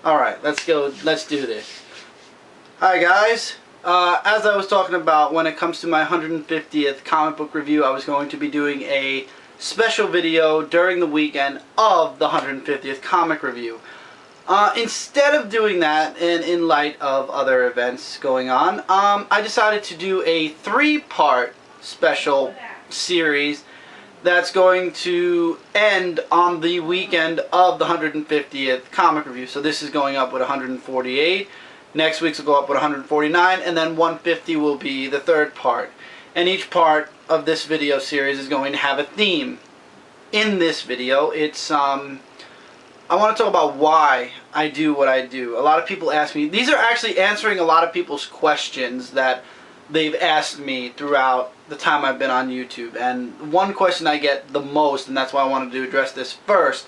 Alright, let's go. Let's do this. Hi guys. As I was talking about, when it comes to my 150th comic book review, I was going to be doing a special video during the weekend of the 150th comic review. Instead of doing that, and in light of other events going on, I decided to do a 3-part special series that's going to end on the weekend of the 150th comic review. So this is going up with 148. Next week's will go up with 149, and then 150 will be the 3rd part. And each part of this video series is going to have a theme. In this video, it's I want to talk about why I do what I do. A lot of people ask me, these are actually answering a lot of people's questions that they've asked me throughout the time I've been on YouTube. And one question I get the most, and that's why I wanted to address this first,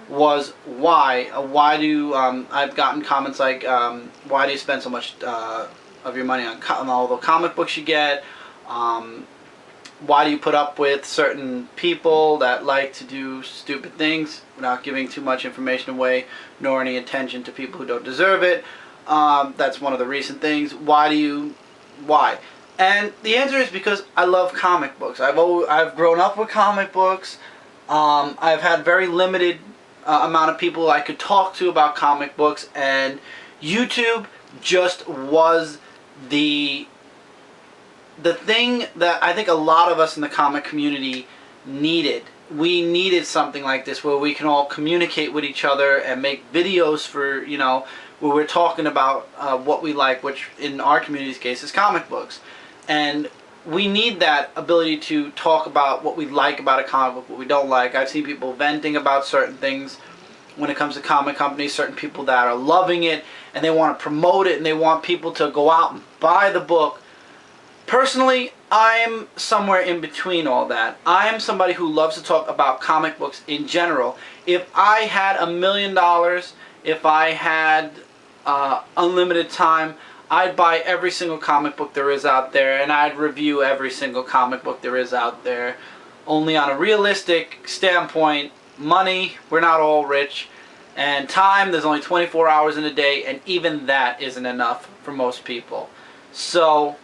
was why. Why do I've gotten comments like, why do you spend so much of your money on all the comic books you get? Why do you put up with certain people that like to do stupid things without giving too much information away, nor any attention to people who don't deserve it? That's one of the recent things. Why? And the answer is because I love comic books. I've grown up with comic books. I've had very limited amount of people I could talk to about comic books, and YouTube just was the thing that I think a lot of us in the comic community needed. We needed something like this where we can all communicate with each other and make videos for, you know, where we're talking about what we like, which in our community's case is comic books. And we need that ability to talk about what we like about a comic book, what we don't like. I've seen people venting about certain things when it comes to comic companies, certain people that are loving it and they want to promote it and they want people to go out and buy the book. Personally, I'm somewhere in between all that. I am somebody who loves to talk about comic books in general. If I had $1 million, if I had unlimited time, I'd buy every single comic book there is out there, and I'd review every single comic book there is out there. Only on a realistic standpoint, money, we're not all rich, and time, there's only 24 hours in a day, and even that isn't enough for most people. So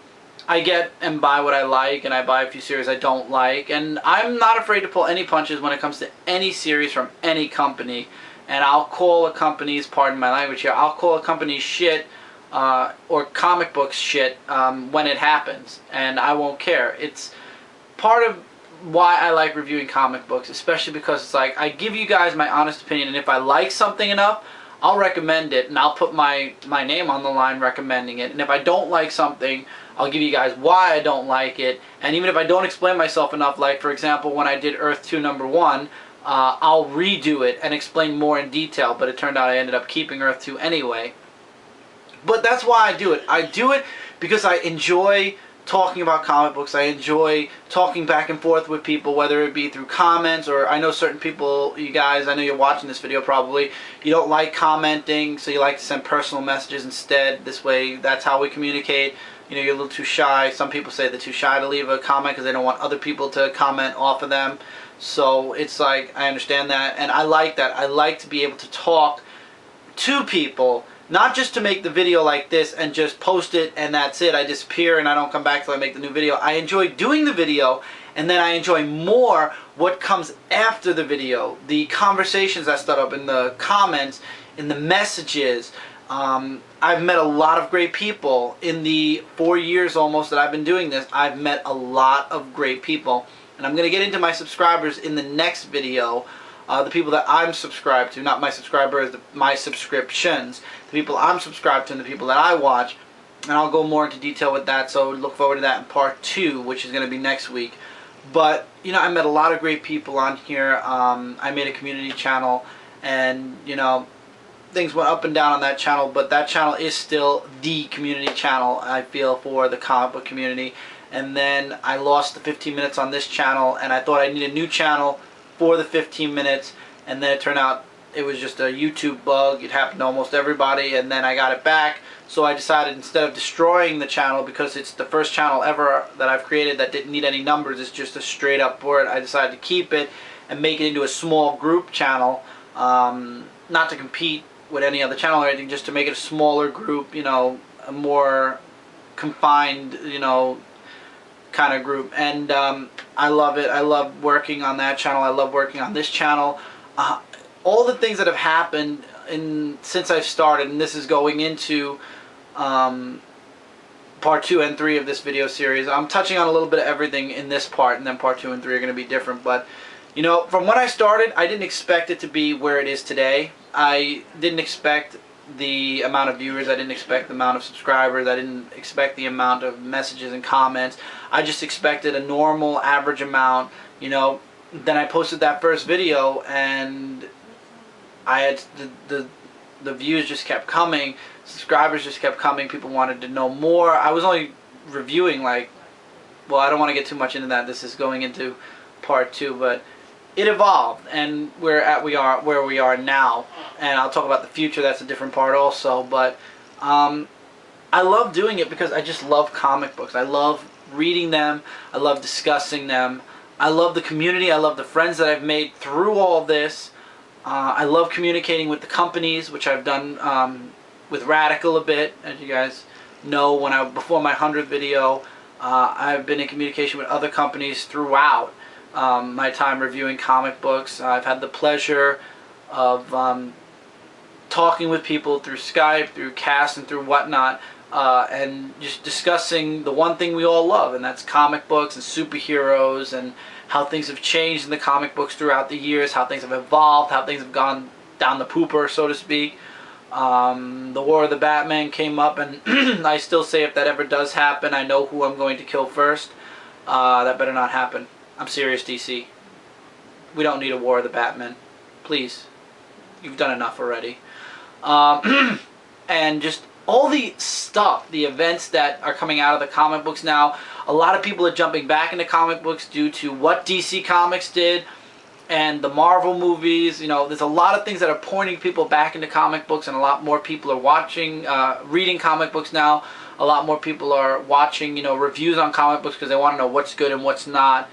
I get and buy what I like, and I buy a few series I don't like, and I'm not afraid to pull any punches when it comes to any series from any company. And I'll call a company's, pardon my language here, I'll call a company's shit or comic books shit when it happens, and I won't care. It's part of why I like reviewing comic books, especially because it's like I give you guys my honest opinion, and if I like something enough, I'll recommend it, and I'll put my name on the line recommending it. And if I don't like something, I'll give you guys why I don't like it. And even if I don't explain myself enough, like for example when I did Earth 2 #1, I'll redo it and explain more in detail, but it turned out I ended up keeping Earth 2 anyway. But that's why I do it. I do it because I enjoy talking about comic books. I enjoy talking back and forth with people, whether it be through comments, or I know certain people, you guys, I know you're watching this video probably, you don't like commenting, so you like to send personal messages instead. This way, that's how we communicate. You know, you're a little too shy. Some people say they're too shy to leave a comment because they don't want other people to comment off of them. So it's like, I understand that, and I like that. I like to be able to talk to people, not just to make the video like this and just post it and that's it. I disappear and I don't come back till I make the new video. I enjoy doing the video, and then I enjoy more what comes after the video. The conversations that start up in the comments, in the messages. I've met a lot of great people. In the 4 years almost that I've been doing this, I've met a lot of great people. And I'm going to get into my subscribers in the next video. The people that I'm subscribed to, not my subscribers, my subscriptions. The people I'm subscribed to and the people that I watch. And I'll go more into detail with that, so look forward to that in part 2, which is going to be next week. But, you know, I met a lot of great people on here. I made a community channel, and, you know, things went up and down on that channel, but that channel is still the community channel, I feel, for the comic book community. And then I lost the 15 minutes on this channel, and I thought I needed a new channel for the 15 minutes, and then it turned out it was just a YouTube bug. It happened to almost everybody, and then I got it back. So I decided, instead of destroying the channel, because it's the first channel ever that I've created that didn't need any numbers, it's just a straight up board, I decided to keep it and make it into a small group channel, not to compete with any other channel or anything, just to make it a smaller group, you know, a more confined, you know, kind of group. And I love it. I love working on that channel. I love working on this channel. All the things that have happened since I've started, and this is going into part 2 and 3 of this video series. I'm touching on a little bit of everything in this part, and then part 2 and 3 are going to be different. But, you know, from when I started, I didn't expect it to be where it is today. I didn't expect the amount of viewers. I didn't expect the amount of subscribers. I didn't expect the amount of messages and comments. I just expected a normal, average amount, you know. Then I posted that first video, and I had the views just kept coming, subscribers just kept coming, people wanted to know more. I was only reviewing, like, well, I don't want to get too much into that, this is going into part 2, but it evolved, and we're at where we are now, and I'll talk about the future. That's a different part also. But I love doing it because I just love comic books. I love reading them, I love discussing them, I love the community, I love the friends that I've made through all this. I love communicating with the companies, which I've done with Radical a bit, as you guys know. Before my 100th video, I've been in communication with other companies throughout my time reviewing comic books. I've had the pleasure of talking with people through Skype, through Cast, and through whatnot, and just discussing the one thing we all love, and that's comic books and superheroes, and how things have changed in the comic books throughout the years, how things have evolved, how things have gone down the pooper, so to speak. The War of the Batman came up, and I still say if that ever does happen, I know who I'm going to kill first. That better not happen. I'm serious, DC. We don't need a War of the Batman. Please. You've done enough already. And just all the stuff, the events that are coming out of the comic books now. A lot of people are jumping back into comic books due to what DC Comics did and the Marvel movies. You know, there's a lot of things that are pointing people back into comic books, and a lot more people are watching, reading comic books now. A lot more people are watching, you know, reviews on comic books because they want to know what's good and what's not.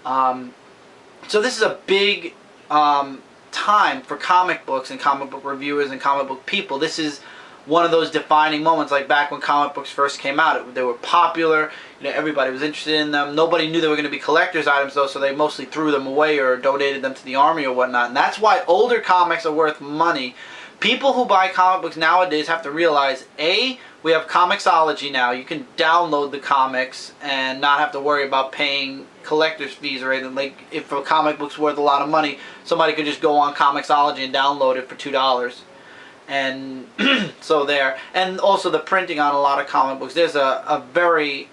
So this is a big time for comic books and comic book reviewers and comic book people. This is one of those defining moments, like back when comic books first came out. They were popular, you know, everybody was interested in them. Nobody knew they were going to be collector's items though, so they mostly threw them away or donated them to the army or whatnot. And that's why older comics are worth money. People who buy comic books nowadays have to realize, A, we have Comixology now. You can download the comics and not have to worry about paying collector's fees or anything. Like, if a comic book's worth a lot of money, somebody could just go on Comixology and download it for $2. And so there. And also the printing on a lot of comic books. There's a very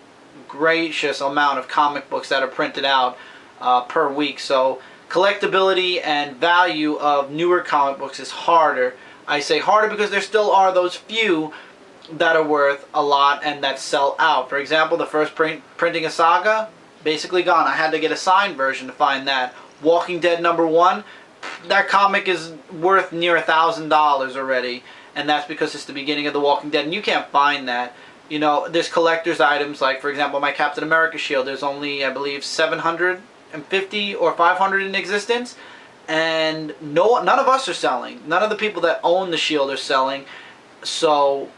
gracious amount of comic books that are printed out per week. So collectability and value of newer comic books is harder. I say harder because there still are those few that are worth a lot and that sell out. For example, the first printing of Saga, basically gone. I had to get a signed version to find that. Walking Dead #1, that comic is worth near $1,000 already, and that's because it's the beginning of The Walking Dead, and you can't find that. You know, there's collector's items, like, for example, my Captain America shield. There's only, I believe, 750 or 500 in existence, and none of us are selling. None of the people that own the shield are selling, so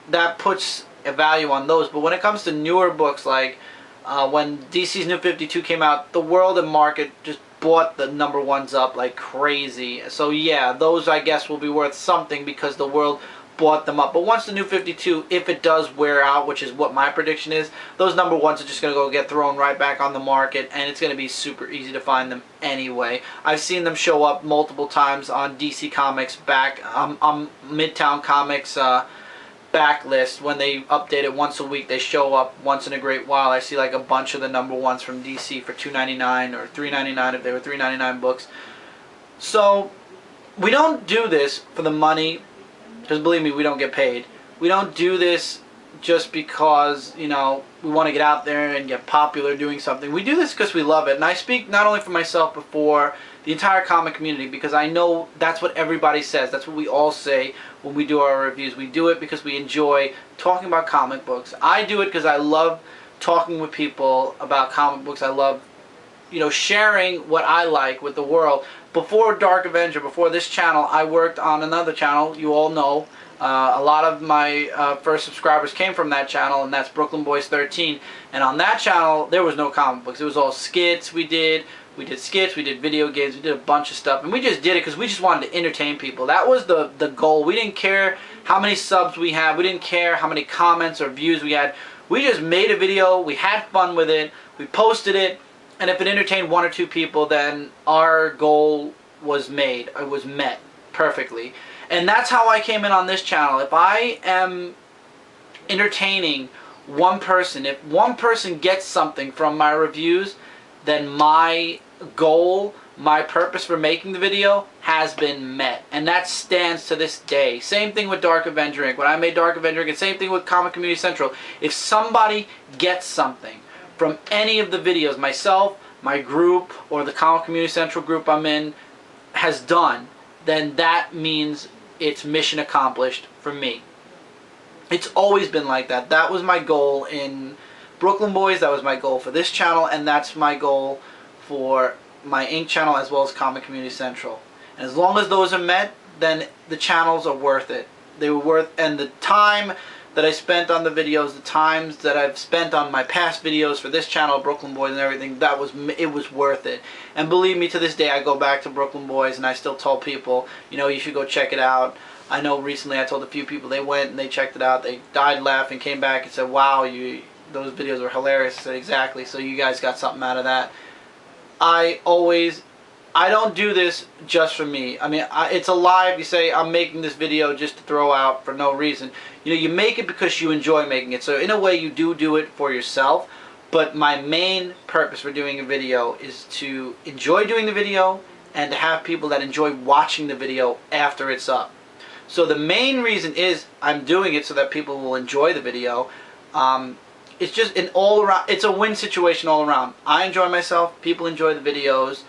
that puts a value on those. But when it comes to newer books, like when DC's New 52 came out, the world and market just bought the #1s up like crazy. So yeah, those I guess will be worth something because the world bought them up. But once the New 52, if it does wear out, which is what my prediction is, those #1s are just going to go get thrown right back on the market, and it's going to be super easy to find them anyway. I've seen them show up multiple times on DC Comics back, on Midtown Comics backlist. When they update it once a week, they show up once in a great while. I see like a bunch of the #1s from DC for $2.99 or $3.99 if they were $3.99 books. So we don't do this for the money, because believe me, we don't get paid. We don't do this just because, you know, we want to get out there and get popular doing something. We do this because we love it. And I speak not only for myself but for the entire comic community, because I know that's what everybody says. That's what we all say when we do our reviews. We do it because we enjoy talking about comic books. I do it because I love talking with people about comic books. I love, you know, sharing what I like with the world. before Dark Avenger, before this channel, I worked on another channel. You all know. A lot of my first subscribers came from that channel, and that's Brooklyn Boys 13. And on that channel, there was no comic books. It was all skits we did. We did skits, we did video games, we did a bunch of stuff. And we just did it because we just wanted to entertain people. That was the goal. We didn't care how many subs we had. We didn't care how many comments or views we had. We just made a video. We had fun with it. We posted it. And if it entertained 1 or 2 people, then our goal was made. It was met perfectly. And that's how I came in on this channel. If I am entertaining one person, if one person gets something from my reviews, then my goal, my purpose for making the video has been met. And that stands to this day. Same thing with Dark Avenger Inc. When I made Dark Avenger Inc. And same thing with Comic Community Central. If somebody gets something from any of the videos, myself, my group, or the Comic Community Central group I'm in has done, then that means it's mission accomplished for me. It's always been like that. That was my goal in Brooklyn Boys, that was my goal for this channel, and that's my goal for my Inc. channel as well as Comic Community Central. And as long as those are met, then the channels are worth it. They were worth, and the time that I spent on the videos, the times that I've spent on my past videos for this channel, Brooklyn Boys and everything, it was worth it. And believe me, to this day, I go back to Brooklyn Boys and I still tell people, you know, you should go check it out. I know recently I told a few people, they went and they checked it out, they died laughing, came back and said, wow, those videos were hilarious. I said, exactly, so you guys got something out of that. I don't do this just for me. I mean, it's a lie if you say I'm making this video just to throw out for no reason. You know, you make it because you enjoy making it. So in a way, you do it for yourself. But my main purpose for doing a video is to enjoy doing the video and to have people that enjoy watching the video after it's up. So the main reason is I'm doing it so that people will enjoy the video. It's just an all-around, it's a win situation all around. I enjoy myself, people enjoy the videos,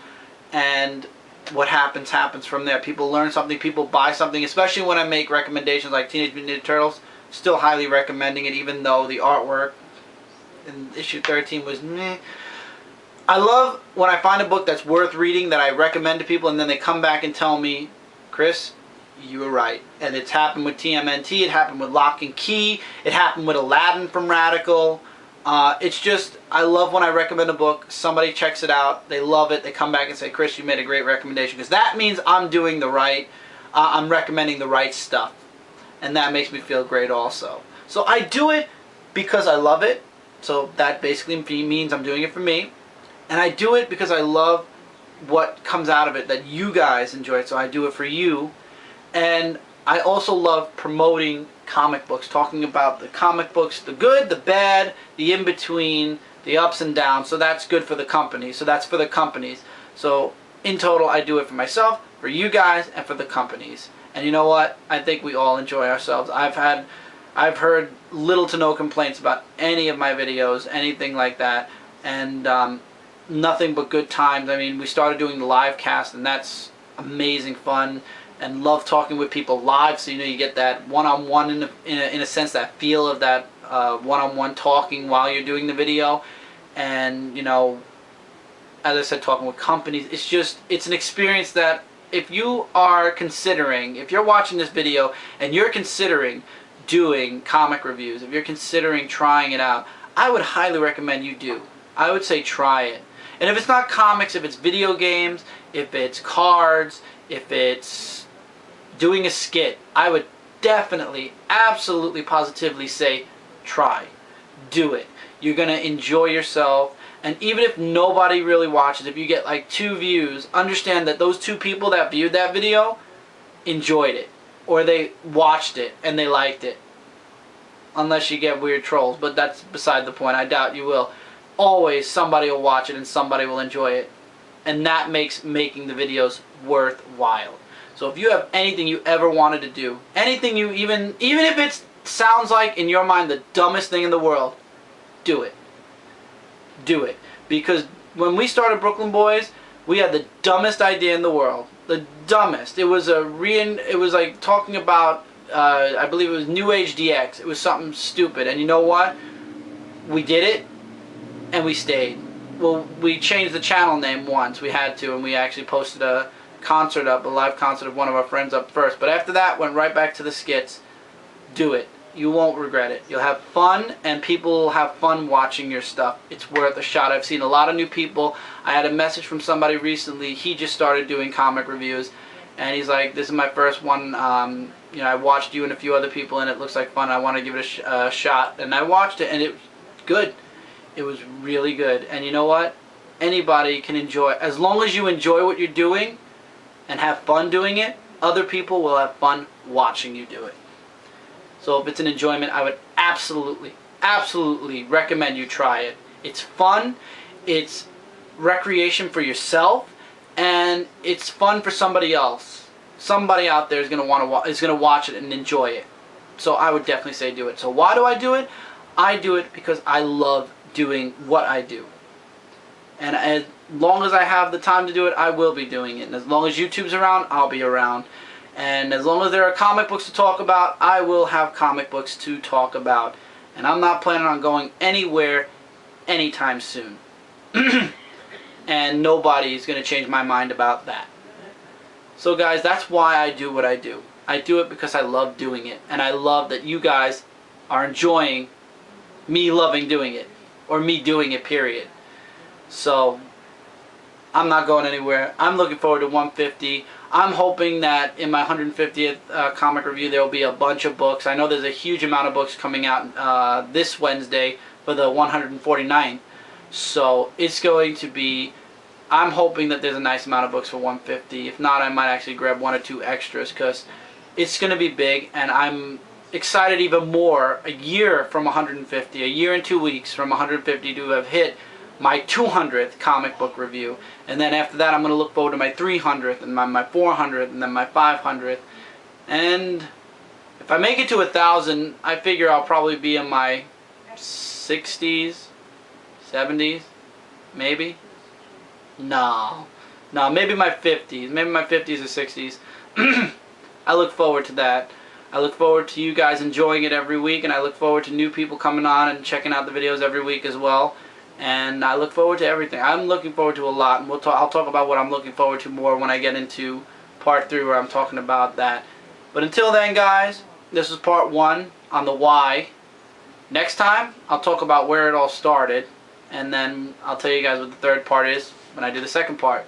and what happens from there. People learn something, people buy something, especially when I make recommendations like Teenage Mutant Ninja Turtles. Still highly recommending it, even though the artwork in issue 13 was meh. I love when I find a book that's worth reading that I recommend to people and then they come back and tell me, Chris, you were right. And it's happened with TMNT, it happened with Lock and Key, it happened with Aladdin from Radical. It's just, I love when I recommend a book, somebody checks it out, they love it, they come back and say, Chris, you made a great recommendation. Because that means I'm doing the right, I'm recommending the right stuff. And that makes me feel great also. So I do it because I love it. So that basically means I'm doing it for me. And I do it because I love what comes out of it, that you guys enjoy it. So I do it for you. And I also love promoting comic books, talking about the comic books, the good, the bad, the in-between, the ups and downs. So that's good for the company. So that's for the companies. So in total, I do it for myself, for you guys, and for the companies. And you know what? I think we all enjoy ourselves. I've heard little to no complaints about any of my videos, anything like that. And nothing but good times. I mean, we started doing the live cast, and that's amazing fun. And love talking with people live, so you know you get that one-on-one in a sense, that feel of that one-on-one talking while you're doing the video. And you know, as I said, talking with companies, it's an experience that if you are considering, if you're watching this video and you're considering doing comic reviews, if you're considering trying it out, I would highly recommend you do. I would say try it. And if it's not comics, if it's video games, if it's cards, if it's doing a skit, I would definitely, absolutely, positively say try. Do it. You're going to enjoy yourself. And even if nobody really watches, if you get like 2 views, understand that those 2 people that viewed that video enjoyed it. Or they watched it and they liked it. Unless you get weird trolls, but that's beside the point. I doubt you will. Always somebody will watch it and somebody will enjoy it. And that makes making the videos worthwhile. So if you have anything you ever wanted to do, anything you even if it sounds like in your mind the dumbest thing in the world, do it. Do it. Because when we started Brooklyn Boys, we had the dumbest idea in the world. The dumbest. It was like talking about I believe it was New Age DX. It was something stupid. And you know what? We did it and we stayed. Well, we changed the channel name once. We had to, and we actually posted a concert up, a live concert of one of our friends up first. But after that, went right back to the skits. Do it. You won't regret it. You'll have fun, and people will have fun watching your stuff. It's worth a shot. I've seen a lot of new people. I had a message from somebody recently. He just started doing comic reviews, and he's like, this is my first one. You know, I watched you and a few other people, and it looks like fun. I want to give it a shot. And I watched it, and it was good. It was really good. And you know what? Anybody can enjoy. As long as you enjoy what you're doing and have fun doing it, other people will have fun watching you do it. So if it's an enjoyment, I would absolutely, absolutely recommend you try it. It's fun, it's recreation for yourself, and it's fun for somebody else. Somebody out there is going to watch it and enjoy it. So I would definitely say do it. So why do I do it? I do it because I love doing what I do. And as long as I have the time to do it, I will be doing it. And as long as YouTube's around, I'll be around. And as long as there are comic books to talk about, I will have comic books to talk about. And I'm not planning on going anywhere anytime soon. And nobody's going to change my mind about that. So guys, that's why I do what I do. I do it because I love doing it. And I love that you guys are enjoying me loving doing it. Or me doing it, period. So I'm not going anywhere. I'm looking forward to 150. I'm hoping that in my 150th comic review there will be a bunch of books. I know there's a huge amount of books coming out this Wednesday for the 149th. So it's going to be, I'm hoping that there's a nice amount of books for 150. If not, I might actually grab 1 or 2 extras because it's going to be big, and I'm excited even more a year from 150, a year and 2 weeks from 150 to have hit my 200th comic book review. And then after that I'm going to look forward to my 300th and my 400th and then my 500th. And if I make it to 1,000, I figure I'll probably be in my 60s, 70s, maybe. No, maybe my 50s, maybe my 50s or 60s. I look forward to that. I look forward to you guys enjoying it every week, and I look forward to new people coming on and checking out the videos every week as well. And I look forward to everything. I'm looking forward to a lot, and I'll talk about what I'm looking forward to more when I get into part 3 where I'm talking about that. But until then, guys, this is part 1 on the why. Next time, I'll talk about where it all started, and then I'll tell you guys what the third part is when I do the second part.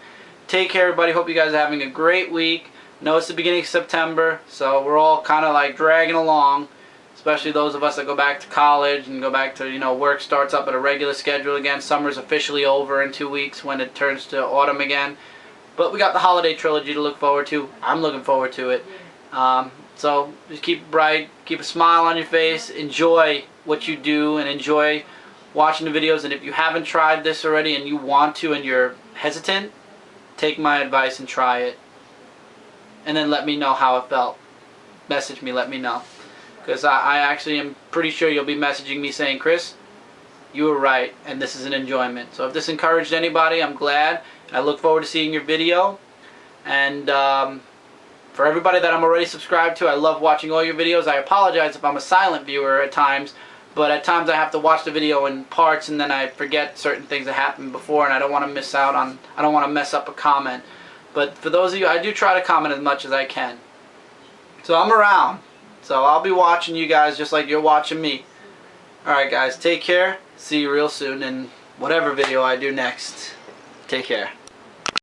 Take care, everybody. Hope you guys are having a great week. I know it's the beginning of September, so we're all kind of like dragging along. Especially those of us that go back to college and go back to, you know, work starts up at a regular schedule again. Summer's officially over in 2 weeks when it turns to autumn again. But we got the holiday trilogy to look forward to. I'm looking forward to it. So just keep bright, keep a smile on your face, enjoy what you do, and enjoy watching the videos. And if you haven't tried this already and you want to and you're hesitant, take my advice and try it. And then let me know how it felt. Message me, let me know. Because I actually am pretty sure you'll be messaging me saying, Chris, you were right, and this is an enjoyment. So if this encouraged anybody, I'm glad. I look forward to seeing your video. And for everybody that I'm already subscribed to, I love watching all your videos. I apologize if I'm a silent viewer at times, but at times I have to watch the video in parts, and then I forget certain things that happened before, and I don't want to miss out on, I don't want to mess up a comment. But for those of you, I do try to comment as much as I can. So I'm around. So I'll be watching you guys just like you're watching me. Alright guys, take care. See you real soon in whatever video I do next. Take care.